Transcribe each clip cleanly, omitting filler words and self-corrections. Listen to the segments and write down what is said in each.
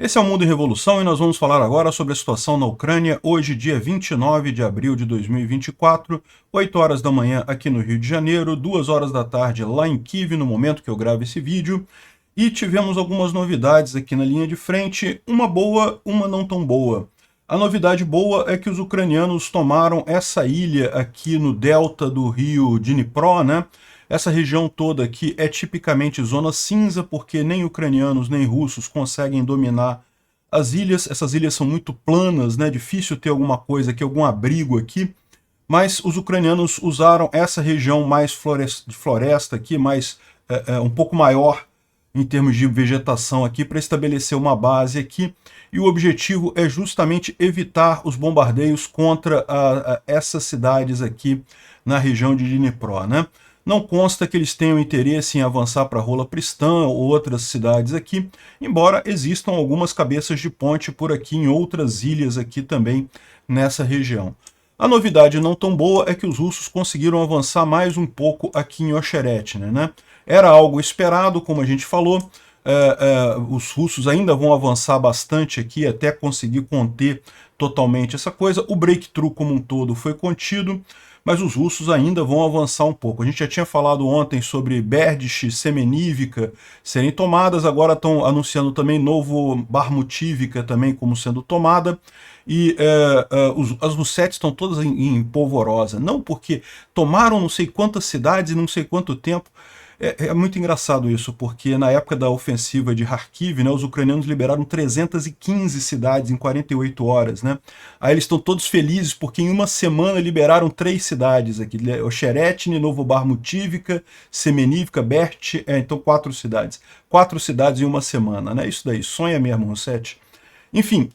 Esse é o Mundo em Revolução e nós vamos falar agora sobre a situação na Ucrânia, hoje, dia 29 de abril de 2024, 8 horas da manhã aqui no Rio de Janeiro, 2 horas da tarde lá em Kiev, no momento que eu gravo esse vídeo, e tivemos algumas novidades aqui na linha de frente, uma boa, uma não tão boa. A novidade boa é que os ucranianos tomaram essa ilha aqui no delta do rio Dnipro, né? Essa região toda aqui é tipicamente zona cinza, porque nem ucranianos nem russos conseguem dominar as ilhas. Essas ilhas são muito planas, né? Difícil ter alguma coisa aqui, algum abrigo aqui. Mas os ucranianos usaram essa região mais de floresta aqui, mais um pouco maior em termos de vegetação aqui, para estabelecer uma base aqui. E o objetivo é justamente evitar os bombardeios contra essas cidades aqui na região de Dnipro, né? Não consta que eles tenham interesse em avançar para Rola Pristã ou outras cidades aqui, embora existam algumas cabeças de ponte por aqui em outras ilhas aqui também nessa região. A novidade não tão boa é que os russos conseguiram avançar mais um pouco aqui em Ocheretne, né? Era algo esperado, como a gente falou. Os russos ainda vão avançar bastante aqui até conseguir conter totalmente essa coisa. O breakthrough como um todo foi contido, mas os russos ainda vão avançar um pouco. A gente já tinha falado ontem sobre Berdych, Semenivka serem tomadas, agora estão anunciando também Novo Barmutivka também como sendo tomada, e as Russetes estão todas em polvorosa, não porque tomaram não sei quantas cidades e não sei quanto tempo. É muito engraçado isso, porque na época da ofensiva de Kharkiv, né, os ucranianos liberaram 315 cidades em 48 horas. Né? Aí eles estão todos felizes porque em uma semana liberaram 3 cidades aqui, Ocheretne, Novo Barmutivka, Semenivka, Bert, então 4 cidades. 4 cidades em uma semana, né? Isso daí, sonha mesmo, Rossete. Enfim,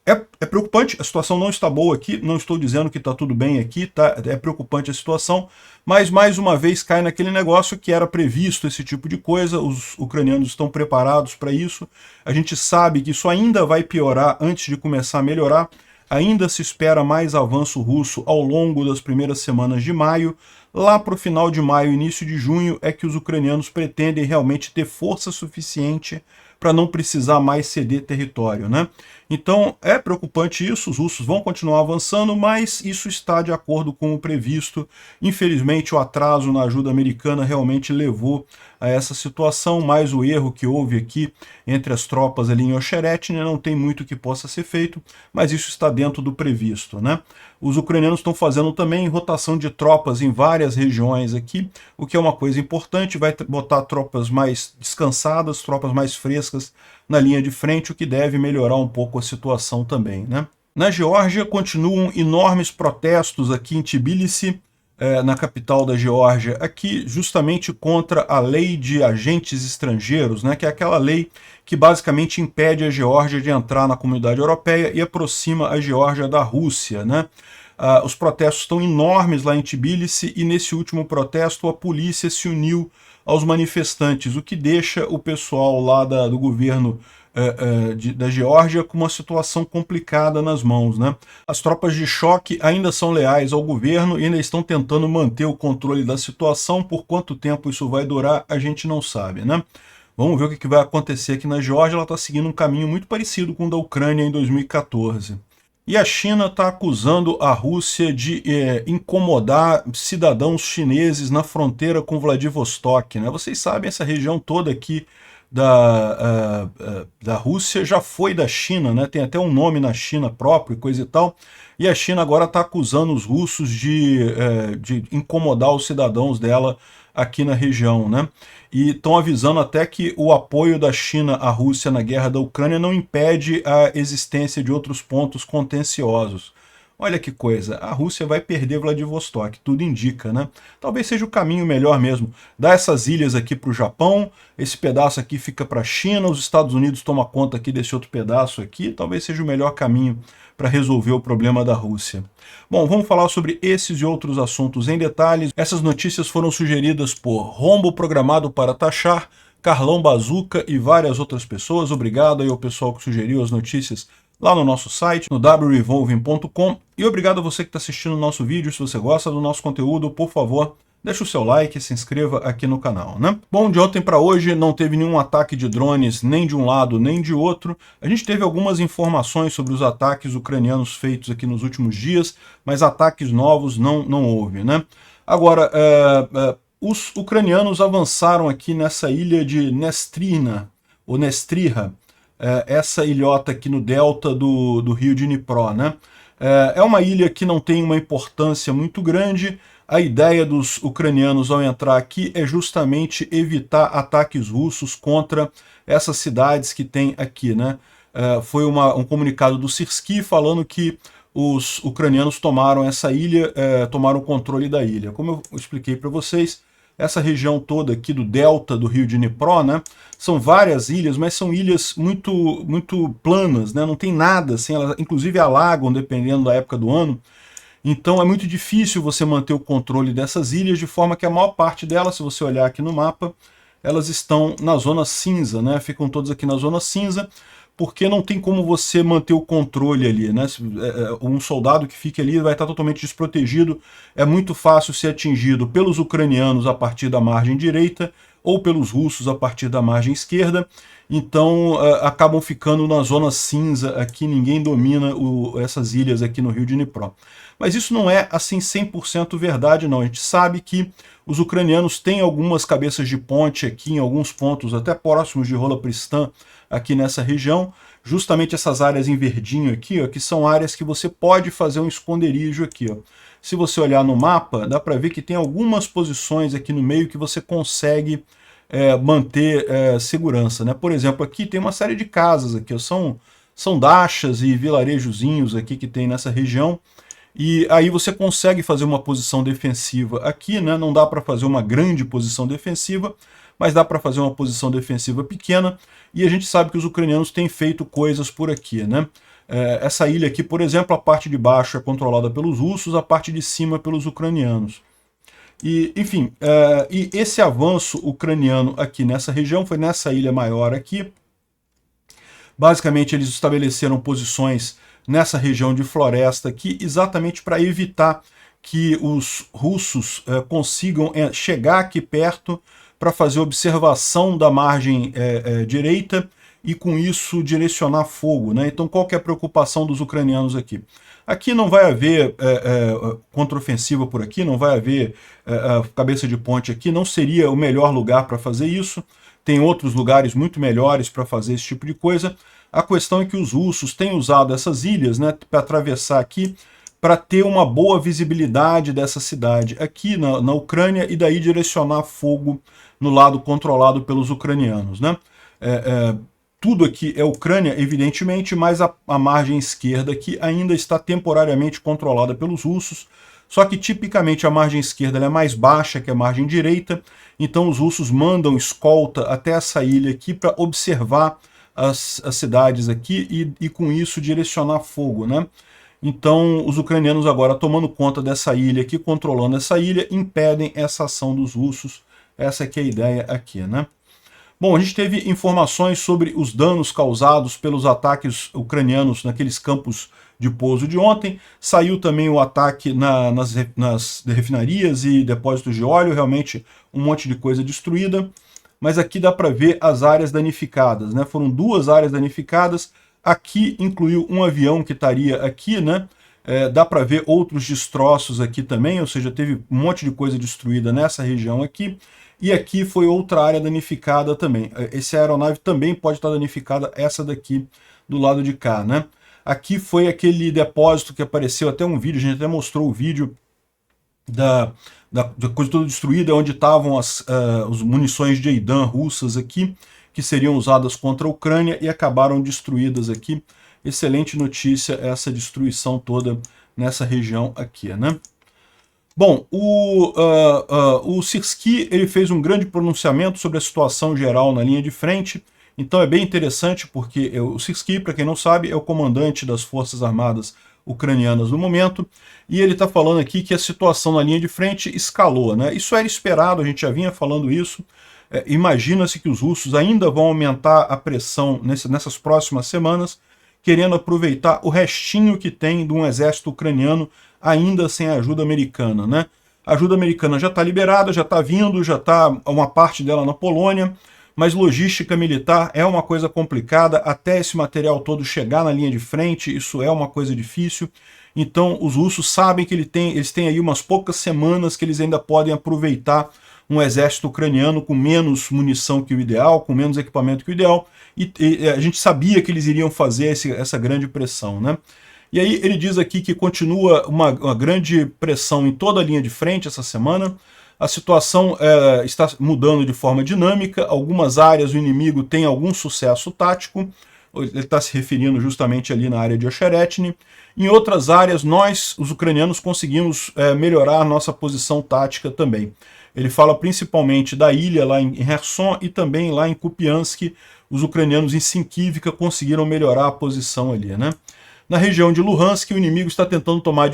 é preocupante, a situação não está boa aqui, não estou dizendo que está tudo bem aqui, tá? É preocupante a situação, mas mais uma vez cai naquele negócio que era previsto esse tipo de coisa, os ucranianos estão preparados para isso, a gente sabe que isso ainda vai piorar antes de começar a melhorar, ainda se espera mais avanço russo ao longo das primeiras semanas de maio, lá para o final de maio, início de junho, é que os ucranianos pretendem realmente ter força suficiente para não precisar mais ceder território, né? Então é preocupante isso, os russos vão continuar avançando, mas isso está de acordo com o previsto. Infelizmente o atraso na ajuda americana realmente levou a essa situação, mas o erro que houve aqui entre as tropas ali em Ocheretne não tem muito que possa ser feito, mas isso está dentro do previsto, né? Os ucranianos estão fazendo também rotação de tropas em várias regiões aqui, o que é uma coisa importante, vai botar tropas mais descansadas, tropas mais frescas na linha de frente, o que deve melhorar um pouco a situação também, né? Na Geórgia continuam enormes protestos aqui em Tbilisi, na capital da Geórgia, aqui justamente contra a lei de agentes estrangeiros, né, que é aquela lei que basicamente impede a Geórgia de entrar na comunidade europeia e aproxima a Geórgia da Rússia, né? Os protestos estão enormes lá em Tbilisi e nesse último protesto a polícia se uniu aos manifestantes, o que deixa o pessoal lá do governo da Geórgia com uma situação complicada nas mãos, né? As tropas de choque ainda são leais ao governo e ainda estão tentando manter o controle da situação. Por quanto tempo isso vai durar, a gente não sabe, né? Vamos ver o que vai acontecer aqui na Geórgia. Ela está seguindo um caminho muito parecido com o da Ucrânia em 2014. E a China está acusando a Rússia de incomodar cidadãos chineses na fronteira com Vladivostok, né? Vocês sabem, essa região toda aqui da Rússia já foi da China, né? Tem até um nome na China próprio, coisa e tal, e a China agora está acusando os russos de incomodar os cidadãos dela aqui na região, né? E estão avisando até que o apoio da China à Rússia na guerra da Ucrânia não impede a existência de outros pontos contenciosos. Olha que coisa, a Rússia vai perder Vladivostok, tudo indica, né? Talvez seja o caminho melhor mesmo. Dar essas ilhas aqui para o Japão, esse pedaço aqui fica para a China, os Estados Unidos tomam conta aqui desse outro pedaço aqui, talvez seja o melhor caminho para resolver o problema da Rússia. Bom, vamos falar sobre esses e outros assuntos em detalhes. Essas notícias foram sugeridas por Rombo Programado para Taxar, Carlão Bazuca e várias outras pessoas. Obrigado aí ao pessoal que sugeriu as notícias lá no nosso site, no wrevolving.com. E obrigado a você que está assistindo o nosso vídeo. Se você gosta do nosso conteúdo, por favor, deixa o seu like e se inscreva aqui no canal, né? Bom, de ontem para hoje não teve nenhum ataque de drones, nem de um lado nem de outro. A gente teve algumas informações sobre os ataques ucranianos feitos aqui nos últimos dias, mas ataques novos não houve, né? Agora, os ucranianos avançaram aqui nessa ilha de Nestrina, ou Nestriha, essa ilhota aqui no delta do rio de Dnipro, né? É uma ilha que não tem uma importância muito grande. A ideia dos ucranianos ao entrar aqui é justamente evitar ataques russos contra essas cidades que tem aqui, né? Foi um comunicado do Syrskyi falando que os ucranianos tomaram essa ilha, tomaram o controle da ilha. Como eu expliquei para vocês, essa região toda aqui do delta do rio de Dnipro, né, são várias ilhas, mas são ilhas muito planas, né, não tem nada, assim, elas inclusive alagam dependendo da época do ano. Então é muito difícil você manter o controle dessas ilhas, de forma que a maior parte delas, se você olhar aqui no mapa, elas estão na zona cinza, né, ficam todas aqui na zona cinza, porque não tem como você manter o controle ali, né? Um soldado que fique ali vai estar totalmente desprotegido, é muito fácil ser atingido pelos ucranianos a partir da margem direita ou pelos russos a partir da margem esquerda, então acabam ficando na zona cinza aqui, ninguém domina essas ilhas aqui no rio de Dnipro. Mas isso não é assim 100% verdade não, a gente sabe que os ucranianos têm algumas cabeças de ponte aqui em alguns pontos, até próximos de Rola Pristan, aqui nessa região, justamente essas áreas em verdinho aqui, ó, que são áreas que você pode fazer um esconderijo aqui, ó. Se você olhar no mapa, dá para ver que tem algumas posições aqui no meio que você consegue manter segurança, né? Por exemplo, aqui tem uma série de casas aqui, ó, são dachas e vilarejozinhos aqui que tem nessa região, e aí você consegue fazer uma posição defensiva aqui, né? Não dá para fazer uma grande posição defensiva, mas dá para fazer uma posição defensiva pequena, e a gente sabe que os ucranianos têm feito coisas por aqui, né? Essa ilha aqui, por exemplo, a parte de baixo é controlada pelos russos, a parte de cima pelos ucranianos. E, enfim, e esse avanço ucraniano aqui nessa região, foi nessa ilha maior aqui. Basicamente, eles estabeleceram posições nessa região de floresta aqui, exatamente para evitar que os russos consigam chegar aqui perto para fazer observação da margem direita e com isso direcionar fogo, né? Então qual que é a preocupação dos ucranianos aqui? Aqui não vai haver contraofensiva por aqui, não vai haver cabeça de ponte aqui, não seria o melhor lugar para fazer isso, tem outros lugares muito melhores para fazer esse tipo de coisa. A questão é que os russos têm usado essas ilhas, né, para atravessar aqui, para ter uma boa visibilidade dessa cidade aqui na Ucrânia e daí direcionar fogo no lado controlado pelos ucranianos, né? Tudo aqui é Ucrânia, evidentemente, mas a margem esquerda aqui ainda está temporariamente controlada pelos russos, só que tipicamente a margem esquerda é mais baixa que a margem direita, então os russos mandam escolta até essa ilha aqui para observar as cidades aqui e com isso direcionar fogo, né? Então os ucranianos agora tomando conta dessa ilha aqui, controlando essa ilha, impedem essa ação dos russos. Essa aqui é a ideia aqui, né? Bom, a gente teve informações sobre os danos causados pelos ataques ucranianos naqueles campos de pouso de ontem. Saiu também o ataque nas refinarias e depósitos de óleo, realmente um monte de coisa destruída. Mas aqui dá para ver as áreas danificadas, né? Foram 2 áreas danificadas. Aqui incluiu um avião que estaria aqui, né? Dá para ver outros destroços aqui também, ou seja, teve um monte de coisa destruída nessa região aqui. E aqui foi outra área danificada também. Essa aeronave também pode estar danificada, essa daqui do lado de cá, né? Aqui foi aquele depósito que apareceu, até um vídeo, a gente até mostrou o vídeo da coisa toda destruída, onde estavam as munições de Eidan russas aqui, que seriam usadas contra a Ucrânia e acabaram destruídas aqui. Excelente notícia essa destruição toda nessa região aqui, né? Bom, o Syrskyi ele fez um grande pronunciamento sobre a situação geral na linha de frente, então é bem interessante porque o Syrskyi, para quem não sabe, é o comandante das Forças Armadas ucranianas no momento, e ele está falando aqui que a situação na linha de frente escalou, né? Isso era esperado, a gente já vinha falando isso. Imagina-se que os russos ainda vão aumentar a pressão nessas próximas semanas, querendo aproveitar o restinho que tem de um exército ucraniano ainda sem ajuda americana, né? A ajuda americana já está liberada, já está vindo, já está uma parte dela na Polônia, mas logística militar é uma coisa complicada, até esse material todo chegar na linha de frente, isso é uma coisa difícil. Então os russos sabem que eles têm aí umas poucas semanas que eles ainda podem aproveitar um exército ucraniano com menos munição que o ideal, com menos equipamento que o ideal, e a gente sabia que eles iriam fazer essa grande pressão, né? E aí ele diz aqui que continua uma grande pressão em toda a linha de frente essa semana. A situação está mudando de forma dinâmica, algumas áreas o inimigo tem algum sucesso tático, ele está se referindo justamente ali na área de Ocheretny. Em outras áreas, nós, os ucranianos, conseguimos melhorar a nossa posição tática também. Ele fala principalmente da ilha lá em Kherson e também lá em Kupiansk, os ucranianos em Sinkivka conseguiram melhorar a posição ali, né? Na região de Luhansk, o inimigo está tentando tomar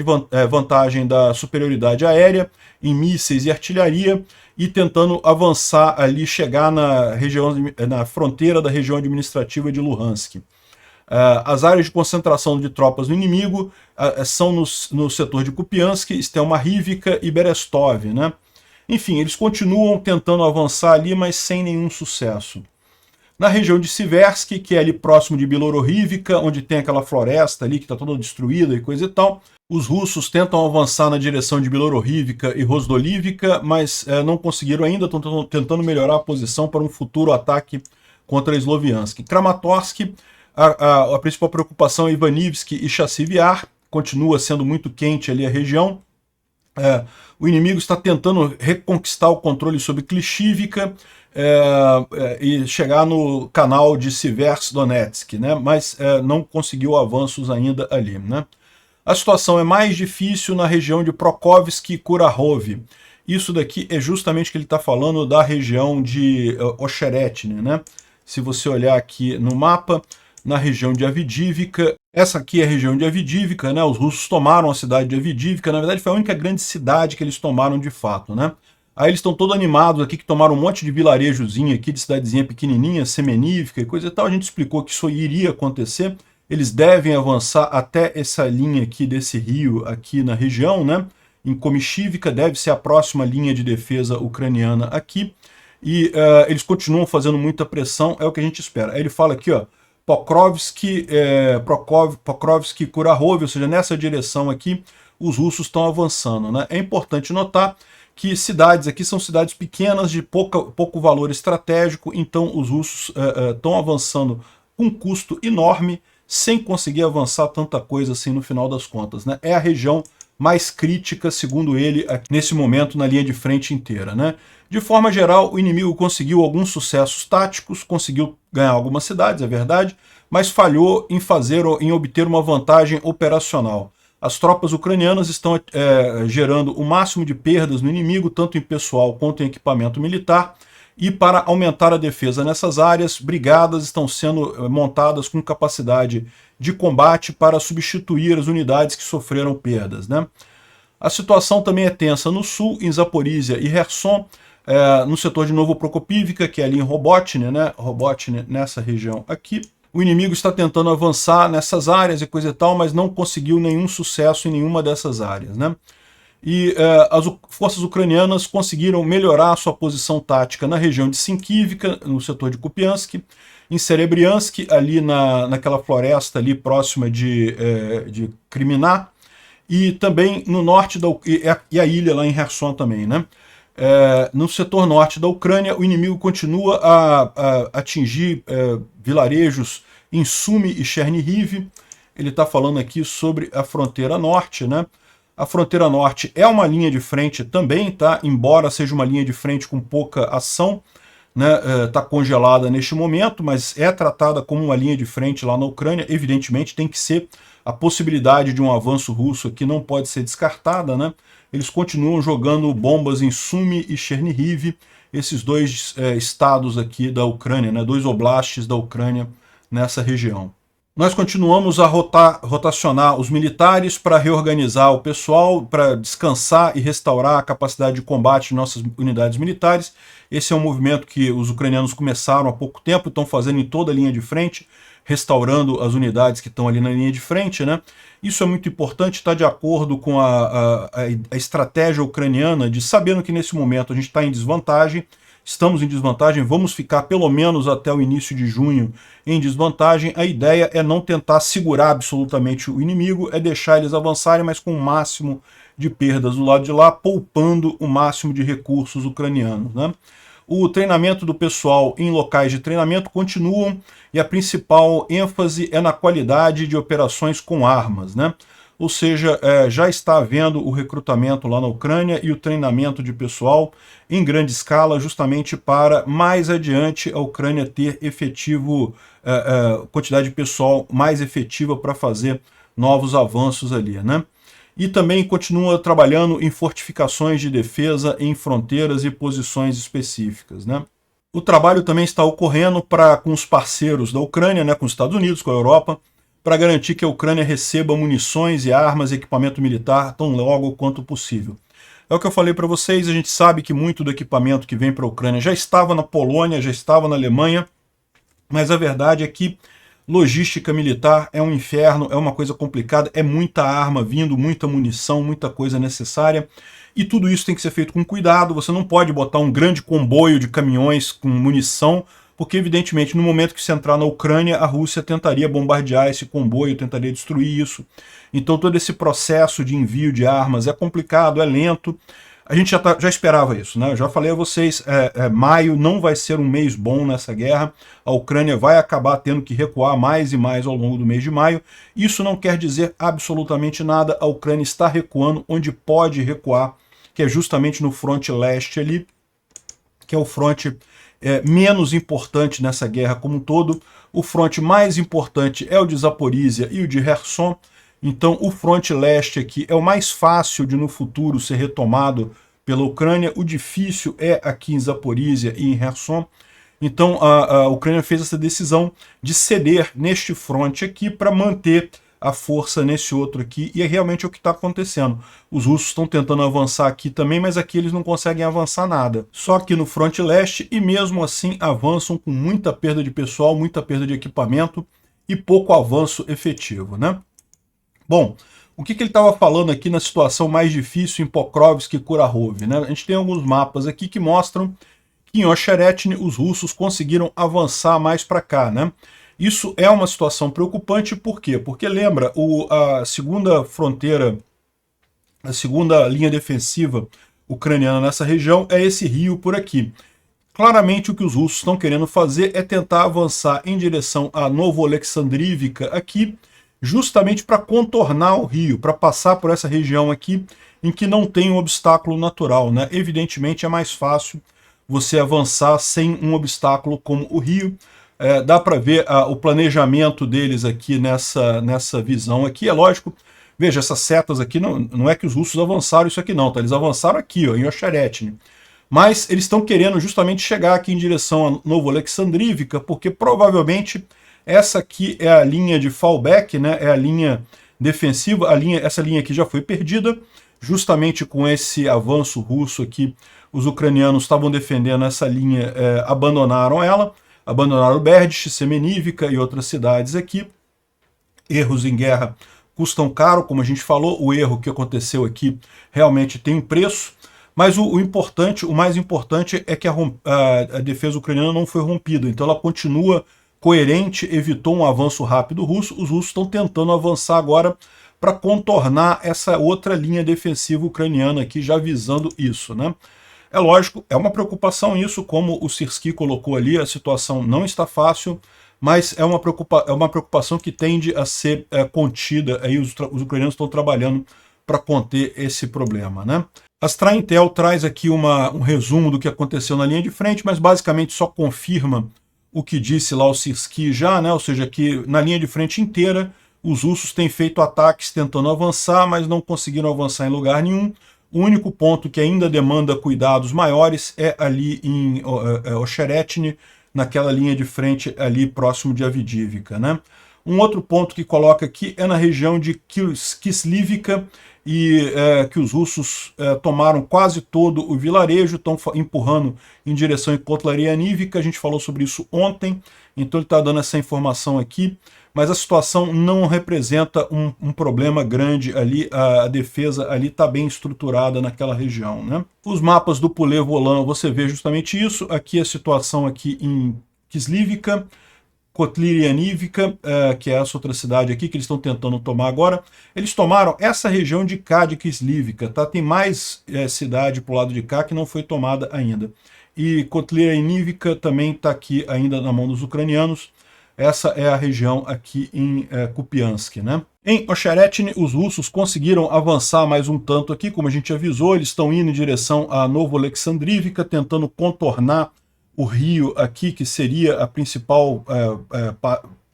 vantagem da superioridade aérea em mísseis e artilharia e tentando avançar ali, chegar na fronteira da região administrativa de Luhansk. As áreas de concentração de tropas do inimigo são no setor de Kupiansk, Stelmarivka e Berestov, né? Enfim, eles continuam tentando avançar ali, mas sem nenhum sucesso. Na região de Siversky, que é ali próximo de Bilororivka, onde tem aquela floresta ali que está toda destruída e coisa e tal, os russos tentam avançar na direção de Bilororivka e Rozdolivka, mas não conseguiram ainda, estão tentando melhorar a posição para um futuro ataque contra Sloviansk. Kramatorsk, a principal preocupação é Ivanivsky e Chasiv Yar, continua sendo muito quente ali a região. O inimigo está tentando reconquistar o controle sobre Klishivka e chegar no canal de Siversky-Donetsk, né? Mas não conseguiu avanços ainda ali, né? A situação é mais difícil na região de Prokhovsk e Kurakhove. Isso daqui é justamente que ele está falando da região de Ocheretny, né? Se você olhar aqui no mapa, na região de Avdiivka, essa aqui é a região de Avdiivka, né? Os russos tomaram a cidade de Avdiivka, na verdade foi a única grande cidade que eles tomaram de fato, né? Aí eles estão todos animados aqui, que tomaram um monte de vilarejozinho aqui, de cidadezinha pequenininha, Semenivka e coisa e tal. A gente explicou que isso iria acontecer. Eles devem avançar até essa linha aqui desse rio aqui na região, né? Em Komishivka, deve ser a próxima linha de defesa ucraniana aqui. E eles continuam fazendo muita pressão, é o que a gente espera. Aí ele fala aqui, ó, Pokrovsk e Kurakhove, ou seja, nessa direção aqui, os russos estão avançando, né? É importante notar que cidades aqui são cidades pequenas, de pouco valor estratégico, então os russos estão avançando com um custo enorme, sem conseguir avançar tanta coisa assim no final das contas, né? É a região mais crítica, segundo ele, nesse momento na linha de frente inteira, né? De forma geral, o inimigo conseguiu alguns sucessos táticos, conseguiu ganhar algumas cidades, é verdade, mas falhou em obter uma vantagem operacional. As tropas ucranianas estão gerando o máximo de perdas no inimigo, tanto em pessoal quanto em equipamento militar, e para aumentar a defesa nessas áreas, brigadas estão sendo montadas com capacidade de combate para substituir as unidades que sofreram perdas, né? A situação também é tensa no sul, em Zaporizhia e Kherson, no setor de Novoprokopivka, que é ali em Robotny, né? Robotny nessa região aqui. O inimigo está tentando avançar nessas áreas e coisa e tal, mas não conseguiu nenhum sucesso em nenhuma dessas áreas, né? E as forças ucranianas conseguiram melhorar a sua posição tática na região de Sinkivka, no setor de Kupiansk, em Serebryansk, ali naquela floresta ali próxima de Kriminá, e também no norte e a ilha lá em Kherson também, né? No setor norte da Ucrânia, o inimigo continua a atingir vilarejos em Sumy e Chernihiv. Ele está falando aqui sobre a fronteira norte, né? A fronteira norte é uma linha de frente também, tá? Embora seja uma linha de frente com pouca ação, né? Está congelada neste momento, mas é tratada como uma linha de frente lá na Ucrânia. Evidentemente tem que ser, a possibilidade de um avanço russo aqui não pode ser descartada, né? Eles continuam jogando bombas em Sumy e Chernihiv, esses dois estados aqui da Ucrânia, né? Dois oblastes da Ucrânia nessa região. Nós continuamos a rotacionar os militares para reorganizar o pessoal, para descansar e restaurar a capacidade de combate de nossas unidades militares. Esse é um movimento que os ucranianos começaram há pouco tempo, estão fazendo em toda a linha de frente, restaurando as unidades que estão ali na linha de frente, né? Isso é muito importante, está de acordo com a estratégia ucraniana de, sabendo que nesse momento a gente está em desvantagem, estamos em desvantagem, vamos ficar pelo menos até o início de junho em desvantagem. A ideia é não tentar segurar absolutamente o inimigo, é deixar eles avançarem, mas com o máximo de perdas do lado de lá, poupando o máximo de recursos ucranianos, né? O treinamento do pessoal em locais de treinamento continuam e a principal ênfase é na qualidade de operações com armas, né? Ou seja, já está havendo o recrutamento lá na Ucrânia e o treinamento de pessoal em grande escala, justamente para mais adiante a Ucrânia ter quantidade de pessoal mais efetiva para fazer novos avanços ali, né? E também continua trabalhando em fortificações de defesa em fronteiras e posições específicas, né? O trabalho também está ocorrendo com os parceiros da Ucrânia, né, com os Estados Unidos, com a Europa, para garantir que a Ucrânia receba munições e armas e equipamento militar tão logo quanto possível. É o que eu falei para vocês, a gente sabe que muito do equipamento que vem para a Ucrânia já estava na Polônia, já estava na Alemanha, mas a verdade é que logística militar é um inferno, é uma coisa complicada, é muita arma vindo, muita munição, muita coisa necessária, e tudo isso tem que ser feito com cuidado. Você não pode botar um grande comboio de caminhões com munição, porque evidentemente no momento que você entrar na Ucrânia, a Rússia tentaria bombardear esse comboio, tentaria destruir isso. Então todo esse processo de envio de armas é complicado, é lento. A gente já esperava isso, né? Eu já falei a vocês, maio não vai ser um mês bom nessa guerra, a Ucrânia vai acabar tendo que recuar mais e mais ao longo do mês de maio. Isso não quer dizer absolutamente nada, a Ucrânia está recuando onde pode recuar, que é justamente no fronte leste ali, que é o fronte menos importante nessa guerra como um todo. O fronte mais importante é o de Zaporizhia e o de Kherson. Então o fronte leste aqui é o mais fácil de no futuro ser retomado pela Ucrânia. O difícil é aqui em Zaporizhia e em Kherson. Então a Ucrânia fez essa decisão de ceder neste fronte aqui para manter a força nesse outro aqui, e é realmente o que está acontecendo. Os russos estão tentando avançar aqui também, mas aqui eles não conseguem avançar nada. Só aqui no fronte leste, e mesmo assim avançam com muita perda de pessoal, muita perda de equipamento e pouco avanço efetivo, né? Bom, o que ele estava falando aqui na situação mais difícil em Pokrovsk e Kurakhove, né? A gente tem alguns mapas aqui que mostram que em Ocheretny os russos conseguiram avançar mais para cá, né? Isso é uma situação preocupante, por quê? Porque lembra, a segunda fronteira, a segunda linha defensiva ucraniana nessa região é esse rio por aqui. Claramente o que os russos estão querendo fazer é tentar avançar em direção a Novo-Alexandrivka aqui, justamente para contornar o rio, para passar por essa região aqui em que não tem um obstáculo natural, né? Evidentemente é mais fácil você avançar sem um obstáculo como o rio. Dá para ver o planejamento deles aqui nessa visão aqui. É lógico, veja, essas setas aqui, não é que os russos avançaram isso aqui não, tá? Eles avançaram aqui, ó, em Ocheretny. Mas eles estão querendo justamente chegar aqui em direção a Novo-Alexandrivka, porque provavelmente essa aqui é a linha de fallback, né? É a linha defensiva, essa linha aqui já foi perdida, justamente com esse avanço russo aqui, os ucranianos estavam defendendo essa linha, abandonaram ela, abandonaram Berdych, Semenivka e outras cidades aqui. Erros em guerra custam caro, como a gente falou, o erro que aconteceu aqui realmente tem um preço, mas o mais importante é que a defesa ucraniana não foi rompida, então ela continua coerente, evitou um avanço rápido russo. Os russos estão tentando avançar agora para contornar essa outra linha defensiva ucraniana aqui, já visando isso, né? É lógico, é uma preocupação isso, como o Sirski colocou ali, a situação não está fácil, mas é uma preocupação que tende a ser contida, aí os ucranianos estão trabalhando para conter esse problema, né? A Astra Intel traz aqui um resumo do que aconteceu na linha de frente, mas basicamente só confirma o que disse lá o Sirski já, né? Ou seja, que na linha de frente inteira os russos têm feito ataques tentando avançar, mas não conseguiram avançar em lugar nenhum. O único ponto que ainda demanda cuidados maiores é ali em Ocheretny, naquela linha de frente ali próximo de Avdiivka, né? Um outro ponto que coloca aqui é na região de Kislivka, e que os russos tomaram quase todo o vilarejo, estão empurrando em direção em Kotlarianivka. A gente falou sobre isso ontem, então ele está dando essa informação aqui, mas a situação não representa um problema grande ali, a defesa ali está bem estruturada naquela região, né? Os mapas do Poulet Volant, você vê justamente isso, aqui a situação aqui em Kislivka, Kotlarianivka, que é essa outra cidade aqui que eles estão tentando tomar agora. Eles tomaram essa região de cá de Kislivka, tá? Tem mais cidade pro lado de cá que não foi tomada ainda. E Kotlarianivka também está aqui ainda na mão dos ucranianos. Essa é a região aqui em Kupiansk, né? Em Ocheretny, os russos conseguiram avançar mais um tanto aqui, como a gente avisou, eles estão indo em direção a Novo-Alexandrivka, tentando contornar o rio aqui, que seria a principal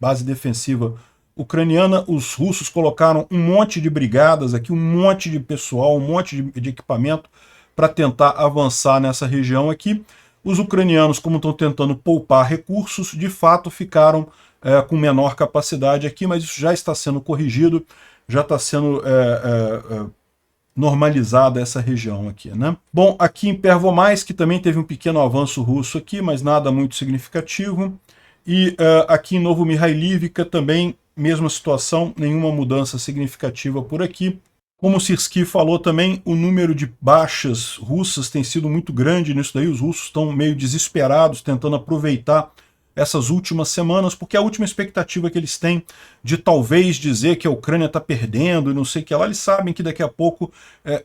base defensiva ucraniana. Os russos colocaram um monte de brigadas aqui, um monte de pessoal, um monte de equipamento para tentar avançar nessa região aqui. Os ucranianos, como estão tentando poupar recursos, de fato ficaram com menor capacidade aqui, mas isso já está sendo corrigido, já está sendo normalizada essa região aqui, né? Bom, aqui em Pervomaisk também teve um pequeno avanço russo aqui, mas nada muito significativo. E aqui em Novomihailivka também, mesma situação, nenhuma mudança significativa por aqui. Como o Sirski falou também, o número de baixas russas tem sido muito grande nisso daí. Os russos estão meio desesperados, tentando aproveitar essas últimas semanas, porque a última expectativa que eles têm de talvez dizer que a Ucrânia está perdendo e não sei o que lá, eles sabem que daqui a pouco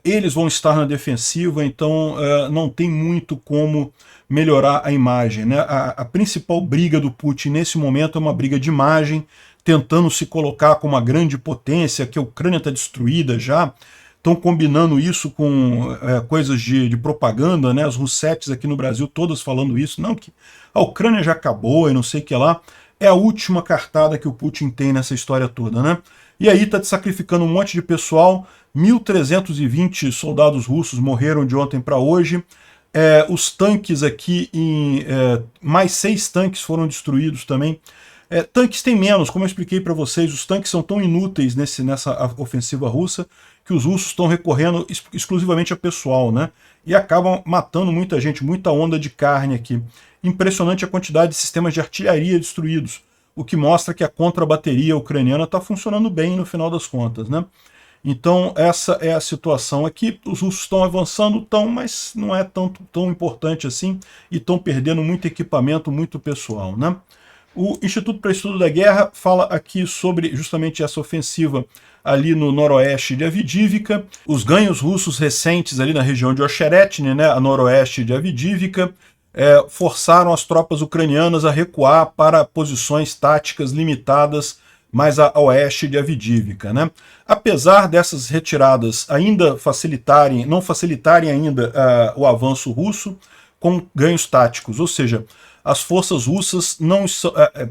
eles vão estar na defensiva, então não tem muito como melhorar a imagem, né? A principal briga do Putin nesse momento é uma briga de imagem, tentando se colocar como uma grande potência, que a Ucrânia está destruída já. Estão combinando isso com coisas de propaganda, né? As russetes aqui no Brasil todas falando isso, não, que a Ucrânia já acabou e não sei o que lá. É a última cartada que o Putin tem nessa história toda, né? E aí está sacrificando um monte de pessoal, 1.320 soldados russos morreram de ontem para hoje. Os tanques aqui, mais 6 tanques foram destruídos também. Tanques tem menos, como eu expliquei para vocês, os tanques são tão inúteis nessa ofensiva russa que os russos estão recorrendo exclusivamente a pessoal, né? E acabam matando muita gente, muita onda de carne aqui. Impressionante a quantidade de sistemas de artilharia destruídos, o que mostra que a contrabateria ucraniana está funcionando bem no final das contas, né? Então essa é a situação aqui. Os russos estão avançando, mas não é tão importante assim, e estão perdendo muito equipamento, muito pessoal, né? O Instituto para Estudo da Guerra fala aqui sobre justamente essa ofensiva ali no noroeste de Avdiivka, os ganhos russos recentes ali na região de Ocheretny, né, a noroeste de Avdiivka, forçaram as tropas ucranianas a recuar para posições táticas limitadas mais a oeste de Avdiivka, né? Apesar dessas retiradas ainda não facilitarem ainda o avanço russo com ganhos táticos, ou seja, as forças russas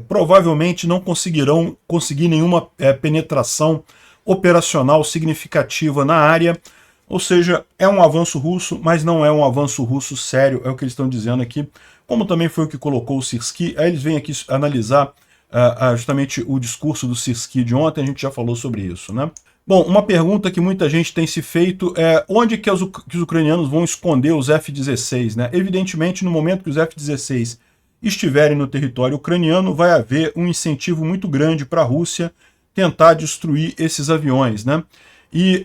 provavelmente não conseguir nenhuma penetração operacional significativa na área, ou seja, é um avanço russo, mas não é um avanço russo sério, é o que eles estão dizendo aqui, como também foi o que colocou o Sirski. Aí eles vêm aqui analisar justamente o discurso do Sirski de ontem, a gente já falou sobre isso, né? Bom, uma pergunta que muita gente tem se feito é onde que os ucranianos vão esconder os F-16, né? Evidentemente, no momento que os F-16 estiverem no território ucraniano, vai haver um incentivo muito grande para a Rússia tentar destruir esses aviões, né? E,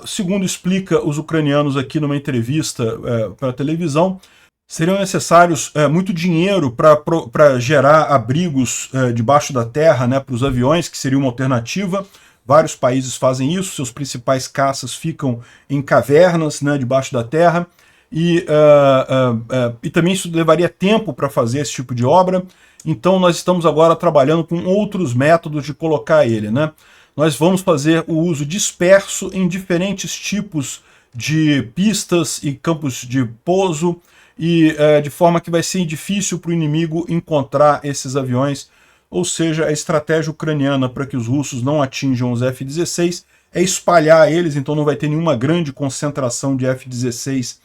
segundo explica os ucranianos aqui numa entrevista para a televisão, seriam necessários muito dinheiro para gerar abrigos debaixo da terra, né, para os aviões, que seria uma alternativa. Vários países fazem isso, seus principais caças ficam em cavernas, né, debaixo da terra. E também isso levaria tempo para fazer esse tipo de obra, então nós estamos agora trabalhando com outros métodos de colocar ele, né? Nós vamos fazer o uso disperso em diferentes tipos de pistas e campos de pouso, e de forma que vai ser difícil para o inimigo encontrar esses aviões, ou seja, a estratégia ucraniana para que os russos não atinjam os F-16 é espalhar eles, então não vai ter nenhuma grande concentração de F-16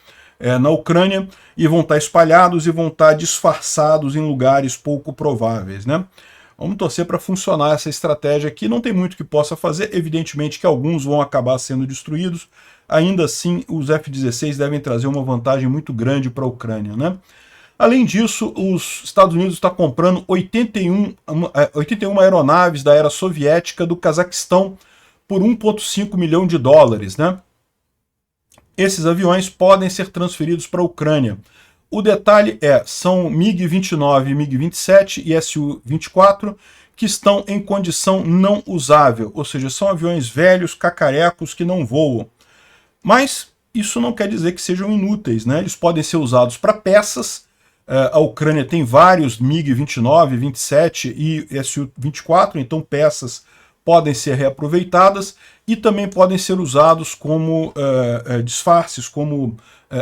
na Ucrânia, e vão estar espalhados e vão estar disfarçados em lugares pouco prováveis, né? Vamos torcer para funcionar essa estratégia aqui. Não tem muito que possa fazer, evidentemente que alguns vão acabar sendo destruídos. Ainda assim, os F-16 devem trazer uma vantagem muito grande para a Ucrânia, né? Além disso, os Estados Unidos está comprando 81 aeronaves da era soviética do Cazaquistão por 1,5 milhão de dólares, né? Esses aviões podem ser transferidos para a Ucrânia. O detalhe são MiG-29, MiG-27 e Su-24 que estão em condição não usável, ou seja, são aviões velhos, cacarecos, que não voam. Mas isso não quer dizer que sejam inúteis, né? Eles podem ser usados para peças. A Ucrânia tem vários MiG-29, 27 e Su-24, então peças podem ser reaproveitadas e também podem ser usados como disfarces, como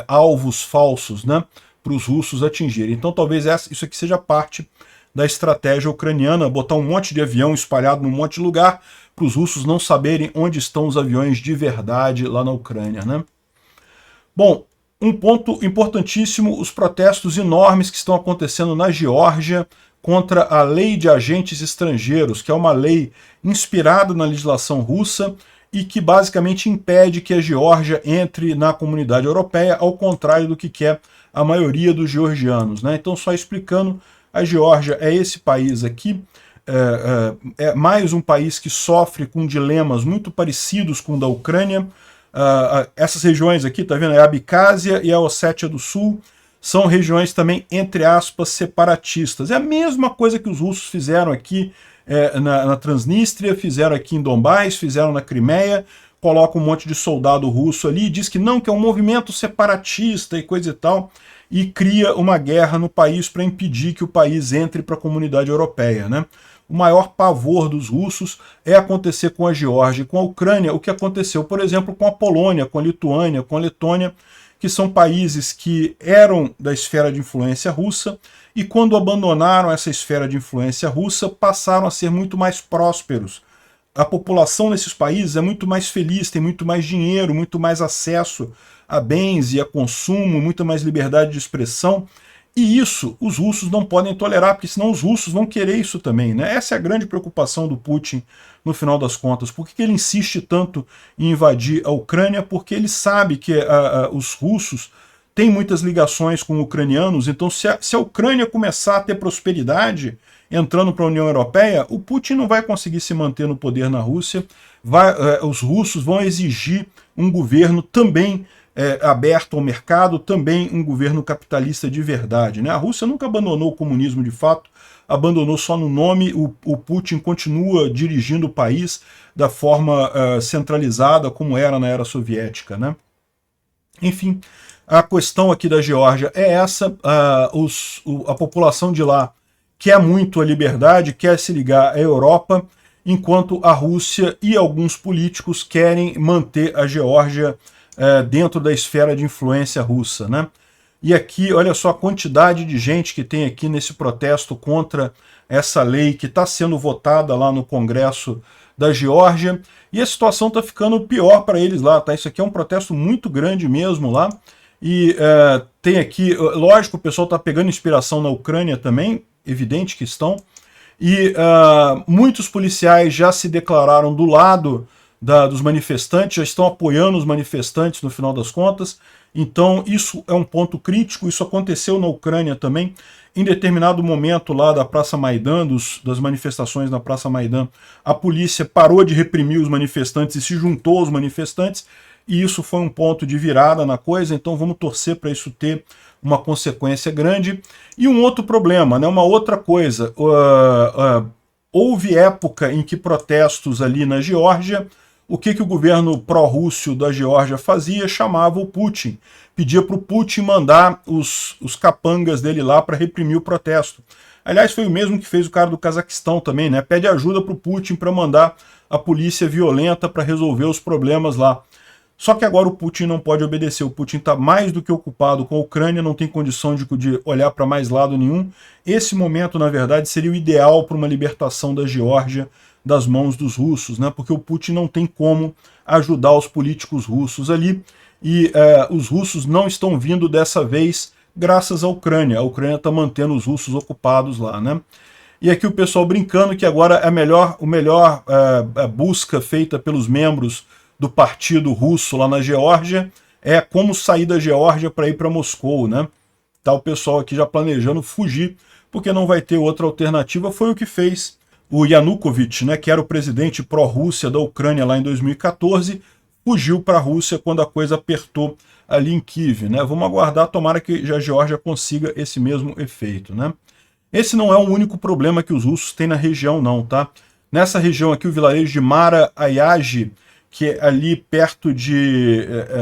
alvos falsos, né, para os russos atingirem. Então talvez isso aqui seja parte da estratégia ucraniana, botar um monte de avião espalhado num monte de lugar para os russos não saberem onde estão os aviões de verdade lá na Ucrânia, né? Bom, um ponto importantíssimo, os protestos enormes que estão acontecendo na Geórgia contra a Lei de Agentes Estrangeiros, que é uma lei inspirada na legislação russa e que basicamente impede que a Geórgia entre na comunidade europeia, ao contrário do que quer a maioria dos georgianos, né? Então, só explicando, a Geórgia é esse país aqui, é mais um país que sofre com dilemas muito parecidos com o da Ucrânia. Essas regiões aqui, tá vendo? É a Abcásia e a Ossétia do Sul, são regiões também, entre aspas, separatistas. É a mesma coisa que os russos fizeram aqui na Transnistria, fizeram aqui em Donbás, fizeram na Crimeia, coloca um monte de soldado russo ali, diz que não, que é um movimento separatista e coisa e tal, e cria uma guerra no país para impedir que o país entre para a comunidade europeia, né? O maior pavor dos russos é acontecer com a Geórgia e com a Ucrânia, o que aconteceu, por exemplo, com a Polônia, com a Lituânia, com a Letônia, que são países que eram da esfera de influência russa e quando abandonaram essa esfera de influência russa passaram a ser muito mais prósperos. A população nesses países é muito mais feliz, tem muito mais dinheiro, muito mais acesso a bens e a consumo, muita mais liberdade de expressão. E isso os russos não podem tolerar, porque senão os russos vão querer isso também, né? Essa é a grande preocupação do Putin no final das contas. Por que ele insiste tanto em invadir a Ucrânia? Porque ele sabe que os russos têm muitas ligações com ucranianos, então se a Ucrânia começar a ter prosperidade entrando para a União Europeia, o Putin não vai conseguir se manter no poder na Rússia, os russos vão exigir um governo também aberto ao mercado, também um governo capitalista de verdade, né? A Rússia nunca abandonou o comunismo de fato, abandonou só no nome, o Putin continua dirigindo o país da forma centralizada como era na era soviética, né? Enfim, a questão aqui da Geórgia é essa, a população de lá quer muito a liberdade, quer se ligar à Europa, enquanto a Rússia e alguns políticos querem manter a Geórgia dentro da esfera de influência russa, né? E aqui, olha só a quantidade de gente que tem aqui nesse protesto contra essa lei que está sendo votada lá no Congresso da Geórgia, e a situação está ficando pior para eles lá, tá? Isso aqui é um protesto muito grande mesmo lá, e tem aqui, lógico, o pessoal está pegando inspiração na Ucrânia também, evidente que estão, e muitos policiais já se declararam do lado dos manifestantes, já estão apoiando os manifestantes no final das contas, então isso é um ponto crítico, isso aconteceu na Ucrânia também, em determinado momento lá da Praça Maidan, das manifestações na Praça Maidan, a polícia parou de reprimir os manifestantes e se juntou aos manifestantes, e isso foi um ponto de virada na coisa, então vamos torcer para isso ter uma consequência grande. E um outro problema, né, uma outra coisa, houve época em que protestos ali na Geórgia, o que o governo pró-rússio da Geórgia fazia? Chamava o Putin, pedia para o Putin mandar os capangas dele lá para reprimir o protesto. Aliás, foi o mesmo que fez o cara do Cazaquistão também, né? Pede ajuda para o Putin para mandar a polícia violenta para resolver os problemas lá. Só que agora o Putin não pode obedecer, o Putin está mais do que ocupado com a Ucrânia, não tem condição de olhar para mais lado nenhum. Esse momento, na verdade, seria o ideal para uma libertação da Geórgia das mãos dos russos, né? Porque o Putin não tem como ajudar os políticos russos ali, e os russos não estão vindo dessa vez graças à Ucrânia. A Ucrânia está mantendo os russos ocupados lá, né? E aqui o pessoal brincando que agora a melhor busca feita pelos membros do partido russo lá na Geórgia é como sair da Geórgia para ir para Moscou, né? Tá o pessoal aqui já planejando fugir, porque não vai ter outra alternativa. Foi o que fez o Yanukovych, né, que era o presidente pró-Rússia da Ucrânia lá em 2014, fugiu para a Rússia quando a coisa apertou ali em Kiev, né? Vamos aguardar, tomara que a Geórgia consiga esse mesmo efeito, né? Esse não é o único problema que os russos têm na região, não, tá? Nessa região aqui, o vilarejo de Mara-Ayagi, que é ali perto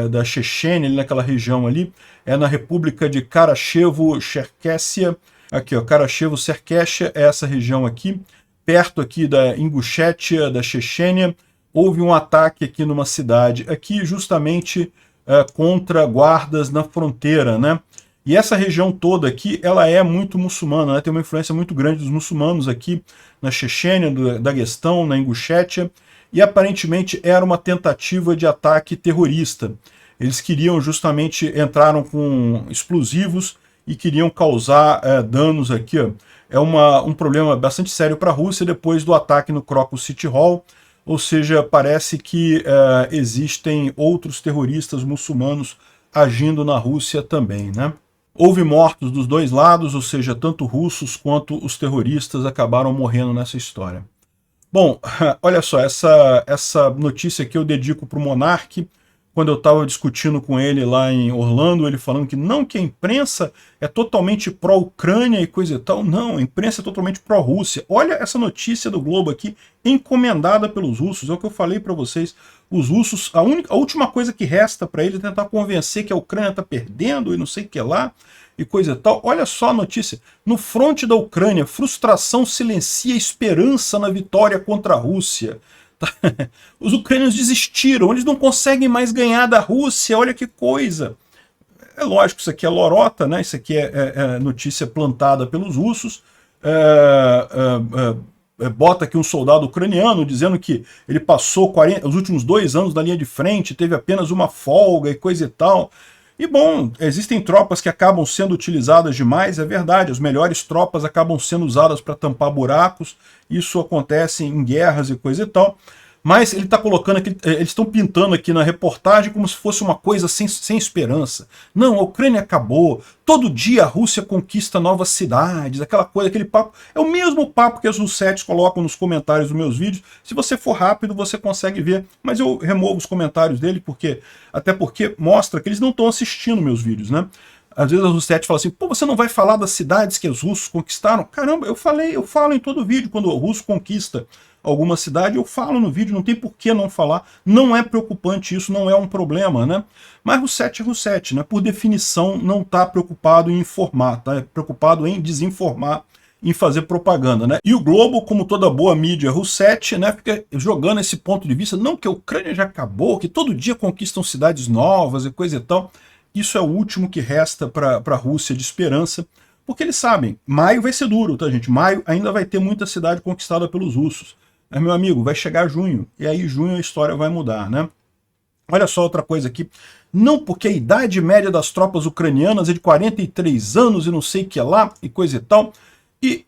da Chechênia, ali naquela região ali, é na República de Karachevo-Cherkessia. Aqui, ó, Karachevo-Cherkessia é essa região aqui, perto aqui da Ingushétia, da Chechênia. Houve um ataque aqui numa cidade, aqui justamente contra guardas na fronteira, né? E essa região toda aqui, ela é muito muçulmana, né? Tem uma influência muito grande dos muçulmanos aqui na Chechênia, Daguestão, na Ingushétia, e aparentemente era uma tentativa de ataque terrorista. Eles queriam justamente, entraram com explosivos e queriam causar danos aqui, ó. É um problema bastante sério para a Rússia depois do ataque no Krakow City Hall, ou seja, parece que existem outros terroristas muçulmanos agindo na Rússia também, né? Houve mortos dos dois lados, ou seja, tanto russos quanto os terroristas acabaram morrendo nessa história. Bom, olha só, essa notícia aqui eu dedico para o Monark. Quando eu estava discutindo com ele lá em Orlando, ele falando que não, que a imprensa é totalmente pró-Ucrânia e coisa e tal. Não, a imprensa é totalmente pró-Rússia. Olha essa notícia do Globo aqui, encomendada pelos russos. É o que eu falei para vocês. Os russos, a última coisa que resta para eles é tentar convencer que a Ucrânia está perdendo e não sei o que lá, e coisa e tal. Olha só a notícia. No fronte da Ucrânia, frustração silencia esperança na vitória contra a Rússia. Os ucranianos desistiram, eles não conseguem mais ganhar da Rússia, olha que coisa. É lógico, isso aqui é lorota, né? Isso aqui é notícia plantada pelos russos. Bota aqui um soldado ucraniano dizendo que ele passou os últimos 2 anos na linha de frente, teve apenas uma folga e coisa e tal. E bom, existem tropas que acabam sendo utilizadas demais, é verdade, as melhores tropas acabam sendo usadas para tampar buracos, isso acontece em guerras e coisa e tal, mas ele está colocando aqui, eles estão pintando aqui na reportagem como se fosse uma coisa sem esperança. Não, a Ucrânia acabou, todo dia a Rússia conquista novas cidades, aquela coisa, aquele papo, é o mesmo papo que as russetes colocam nos comentários dos meus vídeos. Se você for rápido, você consegue ver, mas eu removo os comentários dele, até porque mostra que eles não estão assistindo meus vídeos, né? Às vezes as russetes falam assim, pô, você não vai falar das cidades que os russos conquistaram? Caramba, eu falo em todo vídeo, quando o russo conquista alguma cidade, eu falo no vídeo, não tem por que não falar, não é preocupante isso, não é um problema, né? Mas Roussetti é Roussetti, né? Por definição não está preocupado em informar, tá? É preocupado em desinformar, em fazer propaganda, né? E o Globo, como toda boa mídia Roussetti, né, fica jogando esse ponto de vista, não que a Ucrânia já acabou, que todo dia conquistam cidades novas e coisa e tal. Isso é o último que resta para a Rússia de esperança, porque eles sabem, maio vai ser duro, tá, gente? Maio ainda vai ter muita cidade conquistada pelos russos. Mas, meu amigo, vai chegar junho, e aí junho a história vai mudar, né? Olha só outra coisa aqui. Não, porque a idade média das tropas ucranianas é de 43 anos e não sei o que lá, e coisa e tal. E,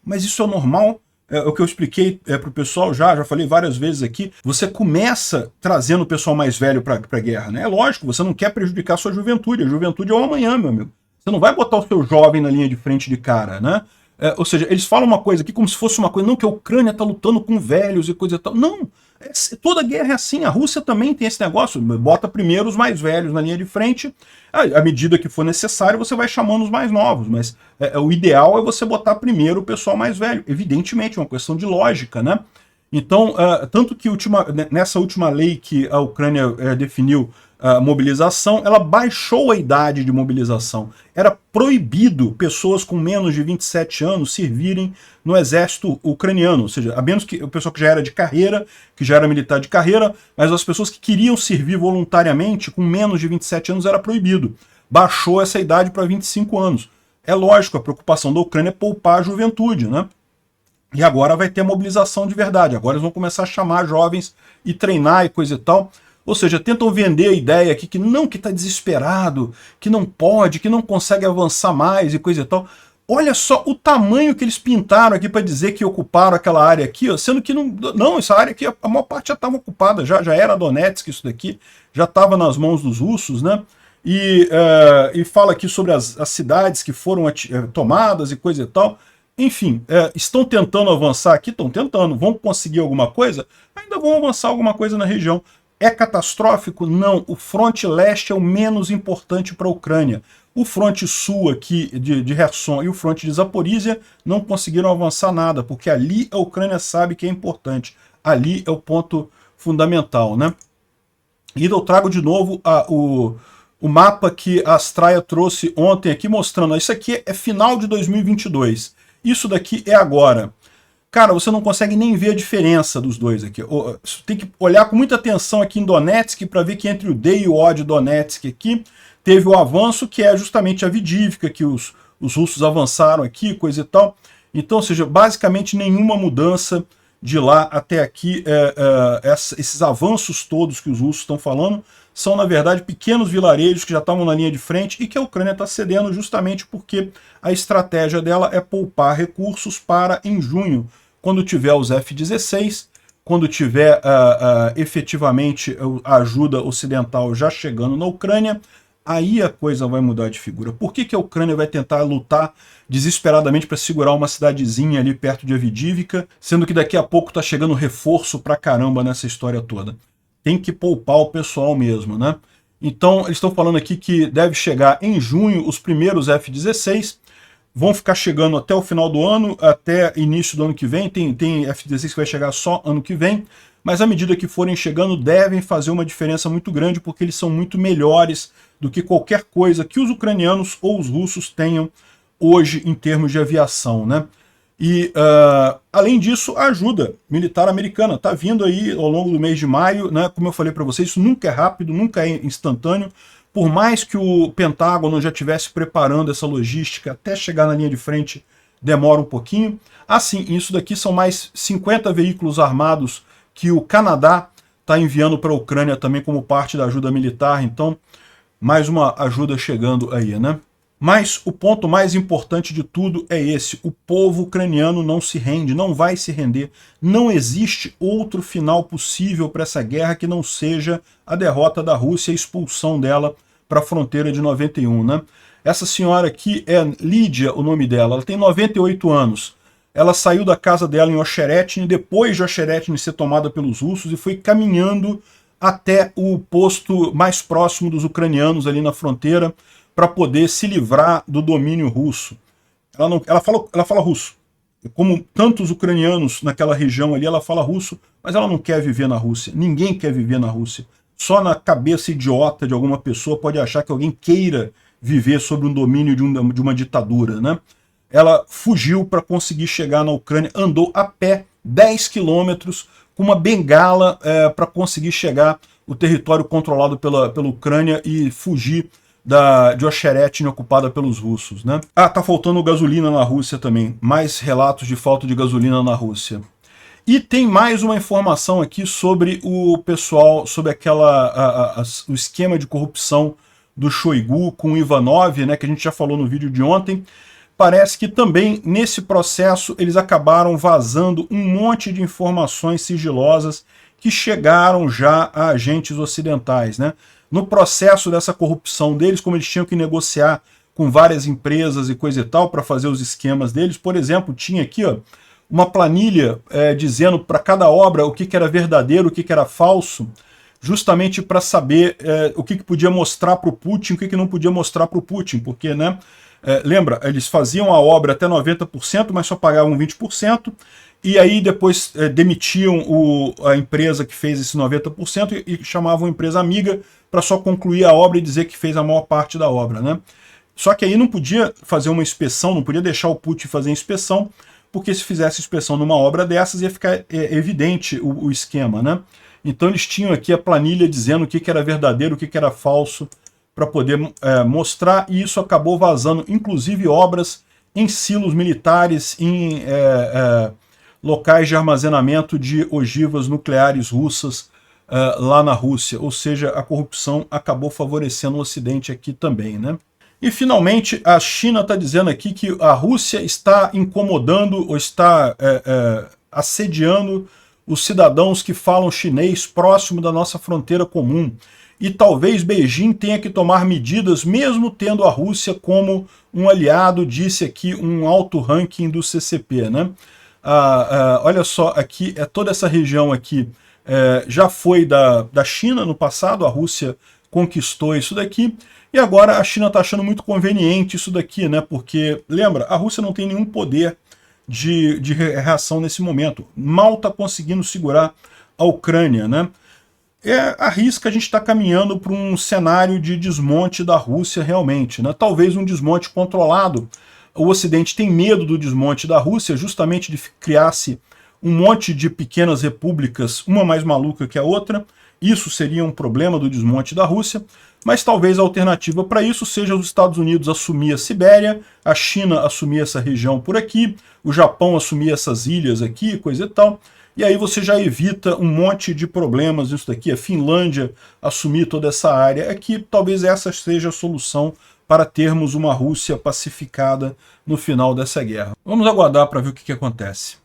mas isso é normal? É o que eu expliquei para o pessoal já falei várias vezes aqui. Você começa trazendo o pessoal mais velho para a guerra, né? É lógico, você não quer prejudicar a sua juventude. A juventude é o amanhã, meu amigo. Você não vai botar o seu jovem na linha de frente de cara, né? Ou seja, eles falam uma coisa aqui como se fosse uma coisa, não, que a Ucrânia está lutando com velhos e coisa e tal. Não, toda guerra é assim. A Rússia também tem esse negócio, bota primeiro os mais velhos na linha de frente, à medida que for necessário você vai chamando os mais novos, mas o ideal é você botar primeiro o pessoal mais velho, evidentemente, é uma questão de lógica, né? Então, tanto que nessa última lei que a Ucrânia definiu a mobilização, ela baixou a idade de mobilização. Era proibido pessoas com menos de 27 anos servirem no exército ucraniano, ou seja, a menos que o pessoal que já era de carreira, que já era militar de carreira, mas as pessoas que queriam servir voluntariamente com menos de 27 anos era proibido. Baixou essa idade para 25 anos. É lógico, a preocupação da Ucrânia é poupar a juventude, né? E agora vai ter mobilização de verdade. Agora eles vão começar a chamar jovens e treinar e coisa e tal. Ou seja, tentam vender a ideia aqui que não, que está desesperado, que não pode, que não consegue avançar mais e coisa e tal. Olha só o tamanho que eles pintaram aqui para dizer que ocuparam aquela área aqui, ó, sendo que não, essa área aqui, a maior parte já estava ocupada, já era Donetsk isso daqui, já estava nas mãos dos russos, né? E fala aqui sobre as cidades que foram tomadas e coisa e tal. Enfim, estão tentando avançar aqui? Estão tentando. Vão conseguir alguma coisa? Ainda vão avançar alguma coisa na região. É catastrófico? Não. O fronte leste é o menos importante para a Ucrânia. O fronte sul aqui de Kherson e o fronte de Zaporizhia não conseguiram avançar nada, porque ali a Ucrânia sabe que é importante. Ali é o ponto fundamental, né? E eu trago de novo o mapa que a Astraia trouxe ontem aqui, mostrando. Isso aqui é final de 2022. Isso daqui é agora. Cara, você não consegue nem ver a diferença dos dois aqui. Tem que olhar com muita atenção aqui em Donetsk para ver que entre o D e o O de Donetsk aqui teve o avanço, que é justamente a Avdiivka, que os russos avançaram aqui, coisa e tal. Então, ou seja, basicamente nenhuma mudança de lá até aqui. Esses avanços todos que os russos estão falando são, na verdade, pequenos vilarejos que já estavam na linha de frente e que a Ucrânia está cedendo justamente porque a estratégia dela é poupar recursos para, em junho, quando tiver os F-16, quando tiver efetivamente a ajuda ocidental já chegando na Ucrânia, aí a coisa vai mudar de figura. Por que a Ucrânia vai tentar lutar desesperadamente para segurar uma cidadezinha ali perto de Avdiivka, sendo que daqui a pouco está chegando reforço pra caramba nessa história toda? Tem que poupar o pessoal mesmo, né? Então, eles estão falando aqui que deve chegar em junho os primeiros F-16, vão ficar chegando até o final do ano, até início do ano que vem, tem F-16 que vai chegar só ano que vem, mas à medida que forem chegando, devem fazer uma diferença muito grande, porque eles são muito melhores do que qualquer coisa que os ucranianos ou os russos tenham hoje em termos de aviação, né? E, além disso, a ajuda militar americana está vindo aí ao longo do mês de maio, né? Como eu falei para vocês, isso nunca é rápido, nunca é instantâneo. Por mais que o Pentágono já estivesse preparando essa logística até chegar na linha de frente, demora um pouquinho. Assim, isso daqui são mais 50 veículos armados que o Canadá está enviando para a Ucrânia também como parte da ajuda militar. Então, mais uma ajuda chegando aí, né? Mas o ponto mais importante de tudo é esse: o povo ucraniano não se rende, não vai se render. Não existe outro final possível para essa guerra que não seja a derrota da Rússia e a expulsão dela para a fronteira de 91, né? Essa senhora aqui é Lídia, o nome dela, ela tem 98 anos. Ela saiu da casa dela em Ocheretny, depois de Ocheretny ser tomada pelos russos, e foi caminhando até o posto mais próximo dos ucranianos ali na fronteira, para poder se livrar do domínio russo. Ela fala russo. Como tantos ucranianos naquela região ali, ela fala russo, mas ela não quer viver na Rússia. Ninguém quer viver na Rússia. Só na cabeça idiota de alguma pessoa pode achar que alguém queira viver sob um domínio de uma ditadura, né? Ela fugiu para conseguir chegar na Ucrânia, andou a pé 10 quilômetros com uma bengala para conseguir chegar ao território controlado pela Ucrânia e fugir de Ocheretny ocupada pelos russos, né? Tá faltando gasolina na Rússia também. Mais relatos de falta de gasolina na Rússia. E tem mais uma informação aqui sobre o pessoal, sobre o esquema de corrupção do Shoigu com o Ivanov, né, que a gente já falou no vídeo de ontem. Parece que também nesse processo eles acabaram vazando um monte de informações sigilosas que chegaram já a agentes ocidentais, né? No processo dessa corrupção deles, como eles tinham que negociar com várias empresas e coisa e tal para fazer os esquemas deles, por exemplo, tinha aqui uma planilha dizendo para cada obra o que era verdadeiro, o que era falso, justamente para saber o que podia mostrar para o Putin, o que não podia mostrar para o Putin, porque, né, lembra, eles faziam a obra até 90%, mas só pagavam 20%, e aí depois demitiam a empresa que fez esse 90% e chamavam a empresa amiga para só concluir a obra e dizer que fez a maior parte da obra, né? Só que aí não podia fazer uma inspeção, não podia deixar o Putin fazer a inspeção, porque se fizesse inspeção numa obra dessas ia ficar evidente o esquema, né? Então eles tinham aqui a planilha dizendo o que era verdadeiro, o que era falso, para poder mostrar, e isso acabou vazando, inclusive obras em silos militares, em locais de armazenamento de ogivas nucleares russas lá na Rússia. Ou seja, a corrupção acabou favorecendo o Ocidente aqui também, né? E, finalmente, a China está dizendo aqui que a Rússia está incomodando ou está assediando os cidadãos que falam chinês próximo da nossa fronteira comum. E talvez Beijing tenha que tomar medidas, mesmo tendo a Rússia como um aliado, disse aqui um alto ranking do CCP, né? Olha só, aqui, toda essa região aqui já foi da China no passado, a Rússia conquistou isso daqui, e agora a China está achando muito conveniente isso daqui, né? Porque, lembra, a Rússia não tem nenhum poder de reação nesse momento. Mal está conseguindo segurar a Ucrânia, né? Arrisca a gente estar caminhando para um cenário de desmonte da Rússia realmente, né? Talvez um desmonte controlado. O Ocidente tem medo do desmonte da Rússia, justamente de criar-se um monte de pequenas repúblicas, uma mais maluca que a outra. Isso seria um problema do desmonte da Rússia, mas talvez a alternativa para isso seja os Estados Unidos assumir a Sibéria, a China assumir essa região por aqui, o Japão assumir essas ilhas aqui, coisa e tal, e aí você já evita um monte de problemas nisso daqui, a Finlândia assumir toda essa área aqui, talvez essa seja a solução para termos uma Rússia pacificada no final dessa guerra. Vamos aguardar para ver o que acontece.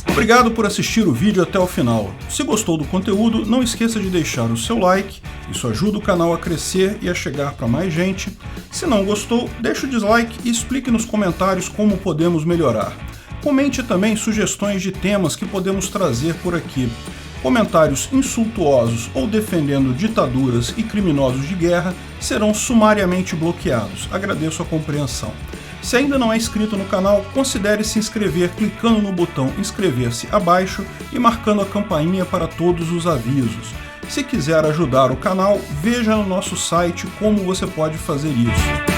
Obrigado por assistir o vídeo até o final. Se gostou do conteúdo, não esqueça de deixar o seu like, isso ajuda o canal a crescer e a chegar para mais gente. Se não gostou, deixe o dislike e explique nos comentários como podemos melhorar. Comente também sugestões de temas que podemos trazer por aqui. Comentários insultuosos ou defendendo ditaduras e criminosos de guerra serão sumariamente bloqueados. Agradeço a compreensão. Se ainda não é inscrito no canal, considere se inscrever clicando no botão inscrever-se abaixo e marcando a campainha para todos os avisos. Se quiser ajudar o canal, veja no nosso site como você pode fazer isso.